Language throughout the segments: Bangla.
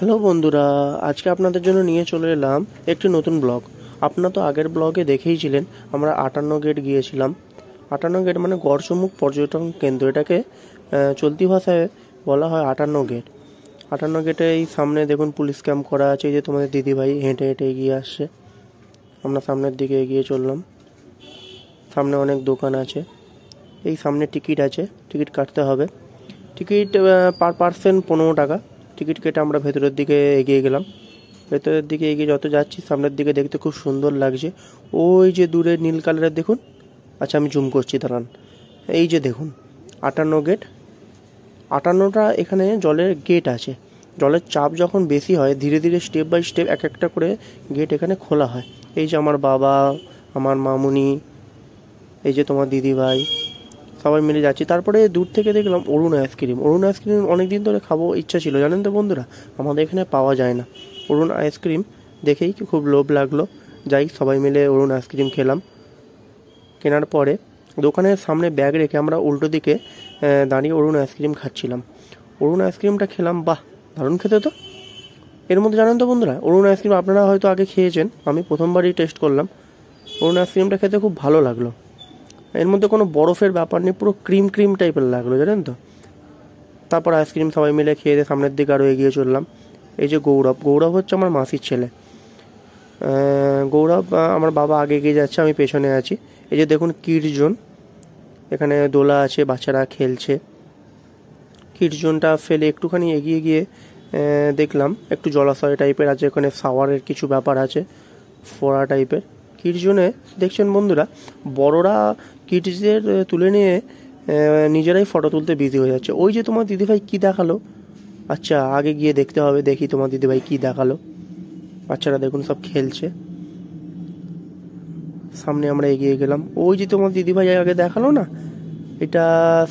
হ্যালো বন্ধুরা, আজকে আপনাদের জন্য নিয়ে চলে এলাম একটি নতুন ব্লগ। আপনারা তো আগের ব্লগে দেখেইছিলেন আমরা 58 গেট গিয়েছিলাম। 58 গেট মানে গড়চমুখ পর্যটন কেন্দ্র, এটাকে চলতি ভাষায় বলা হয় 58 গেট। 58 গেটে এই সামনে দেখুন পুলিশ ক্যাম্প করা আছে। এই যে তোমাদের দিদিভাই হেঁটে হেঁটে এগিয়ে আসছে, আমরা সামনের দিকে এগিয়ে চললাম। সামনে অনেক দোকান আছে, এই সামনে টিকিট আছে, টিকিট কাটতে হবে। টিকিট পার পার্সন 15 টাকা। টিকিট কেটে আমরা ভেতরের দিকে এগিয়ে গেলাম। ভেতরের দিকে এগিয়ে যত যাচ্ছি সামনের দিকে দেখতে খুব সুন্দর লাগছে। ওই যে দূরে নীল কালারের দেখুন, আচ্ছা আমি জুম করছি দাঁড়ান। এই যে দেখুন 58 গেট। 58টা এখানে জলের গেট আছে। জলের চাপ যখন বেশি হয় ধীরে ধীরে স্টেপ বাই স্টেপ এক একটা করে গেট এখানে খোলা হয়। এই যে আমার বাবা, আমার মামুনি, এই যে তোমার দিদিভাই, সবাই মিলে যাচ্ছি। তারপরে দূর থেকে দেখলাম অরুণ আইসক্রিম। অরুণ আইসক্রিম অনেক দিন ধরে খাবো ইচ্ছা ছিল, জানেন তো বন্ধুরা, আমাদের এখানে পাওয়া যায় না। অরুণ আইসক্রিম দেখেই খুব লোভ লাগলো, যাই সবাই মিলে অরুণ আইসক্রিম খেলাম। কেনার পরে দোকানের সামনে ব্যাগ রেখে আমরা উল্টো দিকে দাঁড়িয়ে অরুণ আইসক্রিম খাচ্ছিলাম। অরুণ আইসক্রিমটা খেলাম, বাহ দারুণ খেতে তো। এর মধ্যে জানেন তো বন্ধুরা, অরুণ আইসক্রিম আপনারা হয়তো আগে খেয়েছেন, আমি প্রথমবারই টেস্ট করলাম। অরুণ আইসক্রিমটা খেতে খুব ভালো লাগলো। এর মধ্যে কোনো বরফের ব্যাপার নেই, পুরো ক্রিম ক্রিম টাইপের লাগলো, জানেন তো। তারপর আইসক্রিম সবাই মিলে খেয়ে দিয়ে সামনের দিকে আরও এগিয়ে চললাম। এই যে গৌরব হচ্ছে আমার মাসির ছেলে। গৌরব, আমার বাবা আগে এগিয়ে যাচ্ছে, আমি পেছনে আছি। এই যে দেখুন কিডস জোন, এখানে দোলা আছে, বাচ্চারা খেলছে। কিডস জোনটা ফেলে একটুখানি এগিয়ে গিয়ে দেখলাম একটু জলাশয় টাইপের আছে, ওখানে শাওয়ারের কিছু ব্যাপার আছে, ফোয়ারা টাইপের। কিডস জোনে দেখছেন বন্ধুরা, বড়রা কিডসদের তুলে নিয়ে নিজেরাই ফটো তুলতে বিজি হয়ে যাচ্ছে। ওই যে তোমার দিদিভাই কি দেখালো, আচ্ছা আগে গিয়ে দেখতে হবে, দেখি তোমার দিদিভাই কি দেখালো। বাচ্চারা দেখুন সব খেলছে। সামনে আমরা এগিয়ে গেলাম, ওই যে তোমার দিদিভাই আগে দেখালো না, এটা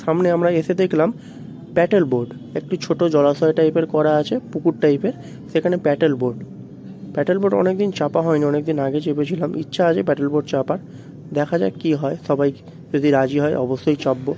সামনে আমরা এসে দেখলাম প্যাটেল বোর্ড, একটু ছোট জলাশয় টাইপের করা আছে, পুকুর টাইপের, সেখানে প্যাটেল বোর্ড অনেকদিন চাপা হয়নি, অনেকদিন আগে চেপেছিলাম, ইচ্ছা আছে প্যাটেল বোর্ড চাপার। দেখা যাক কি হয়, সবাই যদি রাজি হয় অবশ্যই চাপবো।